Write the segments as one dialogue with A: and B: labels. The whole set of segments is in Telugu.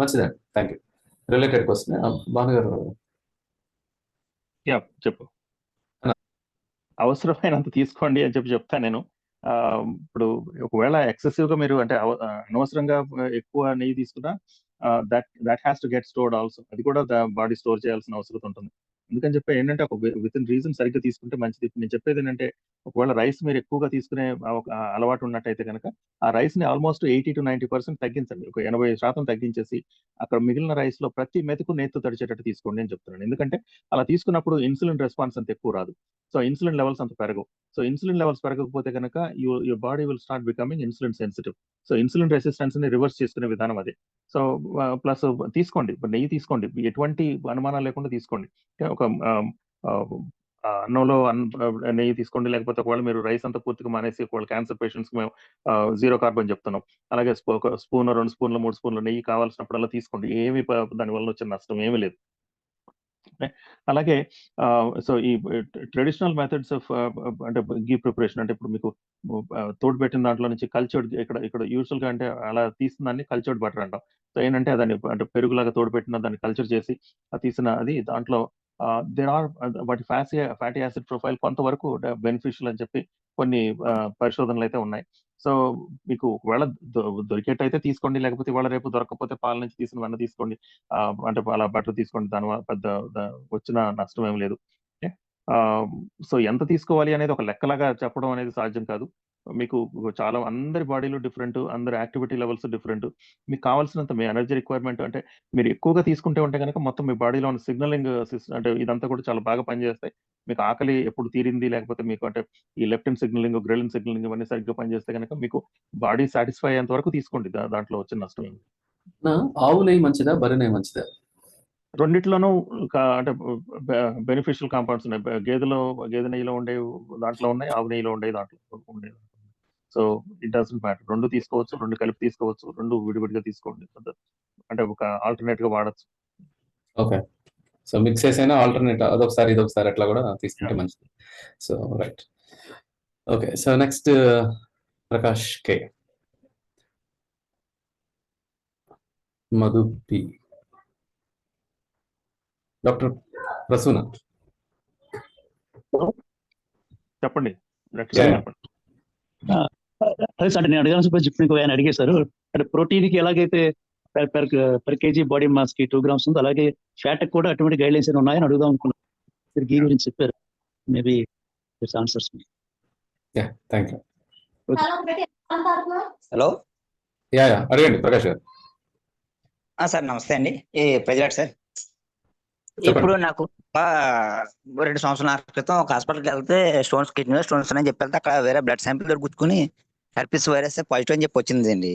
A: మంచిదండి. Thank you. Related question Bhanu గారు.
B: యా చెప్పు. అవసరమైనంత తీసుకోండి అని చెప్తాను నేను. ఇప్పుడు ఒకవేళ ఎక్సెసివ్గా మీరు అంటే అనవసరంగా ఎక్కువ నెయ్యి తీసుకున్నా that has to get stored also. అది కూడా బాడీ స్టోర్ చేయాల్సిన అవసరం ఉంటుంది. ఎందుకని చెప్పి ఏంటంటే ఒక విత్ ఇన్ రీజన్ సరిగ్గా తీసుకుంటే మంచిది. నేను చెప్పేది ఏంటంటే ఒకవేళ రైస్ మీరు ఎక్కువగా తీసుకునే అలవాటు ఉన్నట్టయితే కనుక ఆ రైస్ ని ఆల్మోస్ట్ 80-90% తగ్గించండి. ఒక 80% తగ్గించేసి అక్కడ మిగిలిన రైస్ లో ప్రతి మెతుకు నేతితో తడిచేటట్టు తీసుకోండి అని చెప్తున్నాను. ఎందుకంటే అలా తీసుకున్నప్పుడు ఇన్సులిన్ రెస్పాన్స్ అంత ఎక్కువ రాదు. సో ఇన్సులిన్ లెవెల్స్ అంత పెరగవు. సో ఇన్సులిన్ లెవెల్స్ పెరగకపోతే కనుక your body will start becoming insulin sensitive. So insulin resistance ని రివర్స్ చేసుకునే విధానం అదే. సో ప్లస్ తీసుకోండి, నెయ్యి తీసుకోండి, ఎటువంటి అనుమానాలు లేకుండా తీసుకోండి. ఒక అన్నంలో నెయ్యి తీసుకోండి. లేకపోతే ఒకవేళ మీరు రైస్ అంతా పూర్తిగా మానేసి ఒకవేళ క్యాన్సర్ పేషెంట్స్ మేము 0 కార్బన్ చెప్తున్నాం. అలాగే ఒక స్పూన్ 2 స్పూన్లు 3 స్పూన్లు నెయ్యి కావాల్సినప్పుడల్లా తీసుకోండి. ఏమి దానివల్ల వచ్చిన నష్టం ఏమీ లేదు. అలాగే సో ఈ ట్రెడిషనల్ మెథడ్స్ ఆఫ్ అంటే గీ ప్రిపరేషన్ అంటే ఇప్పుడు మీకు తోడు పెట్టిన దాంట్లో నుంచి కల్చర్డ్ ఇక్కడ యూజువల్ గా అంటే అలా తీసిన దాన్ని కల్చర్డ్ బటర్ అంటాం. సో ఏంటంటే దాన్ని అంటే పెరుగులాగా తోడు పెట్టిన దాన్ని కల్చర్ చేసి తీసిన అది దాంట్లో దేర్ ఆర్ వాటి ఫ్యాటీ యాసిడ్ ప్రొఫైల్ కొంతవరకు బెనిఫిషియల్ అని చెప్పి కొన్ని పరిశోధనలు అయితే ఉన్నాయి. సో మీకు ఒకవేళ దొరికేటైతే తీసుకోండి, లేకపోతే ఇవాళ రేపు దొరకకపోతే పాల నుంచి తీసిన వెన్న తీసుకోండి. అంటే అలా బటర్ తీసుకోండి, దానివల్ల పెద్ద వచ్చిన నష్టం ఏం లేదు. సో ఎంత తీసుకోవాలి అనేది ఒక లెక్కలాగా చెప్పడం అనేది సాధ్యం కాదు. మీకు చాలా అందరి బాడీలు డిఫరెంట్, అందరి యాక్టివిటీ లెవెల్స్ డిఫరెంట్. మీకు కావాల్సినంత మీ ఎనర్జీ రిక్వైర్మెంట్ అంటే మీరు ఎక్కువగా తీసుకుంటే ఉంటే కనుక మొత్తం మీ బాడీలో ఉన్న సిగ్నలింగ్ సిస్టమ్ అంటే ఇదంతా కూడా చాలా బాగా పనిచేస్తాయి. మీకు ఆకలి ఎప్పుడు తీరింది, లేకపోతే మీకు అంటే ఈ లెప్టిన్ సిగ్నలింగ్, గ్రెలిన్ సిగ్నలింగ్ ఇవన్నీ సరిగ్గా పనిచేస్తే కనుక మీకు బాడీ సాటిస్ఫై అయ్యేంత వరకు తీసుకోండి. దాంట్లో వచ్చిన నష్టం ఏంటి?
A: ఆవు నెయ్యి మంచిదా, బర్రె నెయ్యి మంచిదా?
B: రెండిట్లోనూ అంటే బెనిఫిషియల్ కాంపౌండ్స్ ఉన్నాయి. గేదె నెయ్యిలో ఉండే దాంట్లో ఉన్నాయి, ఆవు నెయ్యిలో ఉండే దాంట్లో ఉండే. So it doesn't matter. 2 తీసుకోవచ్చు, 2 కలిపి తీసుకోవచ్చు, 2 విడివిడిగా తీసుకోండి. అంటే ఒక ఆల్టర్నేట్ గా వాడచ్చు.
A: ఓకే. సో మిక్స్ చేసైనా ఆల్టర్నేట్ అదొకసారి ఇదొకసారి అట్లా కూడా తీసుకుంటే మంచిది. So right. Okay. So next Prakash K. Madhu P. Doctor Prasuna
B: చెప్పండి.
C: అదే సార్ నేను అడగాల్సిన చెప్పి ఆయన అడిగేశారు. అంటే ప్రోటీన్ కి ఎలాగైతే పర్ కేజీ బాడీ మాస్ కి 2 grams ఉందో అలాగే ఫ్యాట్ కూడా అటువంటి గైడ్ లైన్స్ ఉన్నాయని అడుగుదాం అనుకున్నాను. మీరు గీ గురించి చెప్పారు. Maybe answers.
A: Thank you.
D: Hello,
A: అడగండి ప్రకాష్ గారు.
D: సార్ నమస్తే అండి. ప్రజలాట్ సార్, ఇప్పుడు నాకు 2 సంవత్సరాల క్రితం ఒక హాస్పిటల్కి వెళ్తే కిడ్నీలో స్టోన్స్ అని చెప్పి వెళ్తే అక్కడ వేరే బ్లడ్ శాంపిల్ దొరుకుతుకుని హెర్పిస్ వైరస్ పాజిటివ్ అని చెప్పి వచ్చిందండి.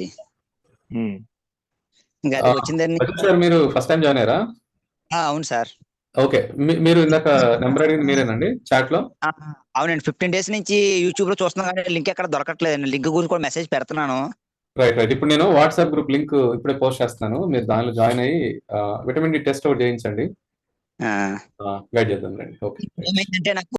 D: ఇంకా అది వచ్చిందండి.
A: మీరు ఫస్ట్ టైం జాయిన్ అయ్యారా?
D: అవును సార్.
A: ఓకే. మీరు ఇందాక నెంబర్ అడిగింది మీరేనండి చాట్ లో?
D: అవునండి. 15 days నుంచి యూట్యూబ్ లో చూస్తున్నాను కానీ లింక్ ఎక్కడ దొరకట్లేదండి. లింక్ గురించి కూడా మెసేజ్ పెడుతున్నాను.
A: రైట్. ఇప్పుడు నేను వాట్సాప్ గ్రూప్ లింక్ ఇప్పుడే పోస్ట్ చేస్తాను. మీరు దానిలో జాయిన్ అయ్యి విటమిన్ డి టెస్ట్ ఒకటి చేయించండి. గైడ్ చేద్దాం రండి. ఓకే.
D: ఏమైందంటే నాకు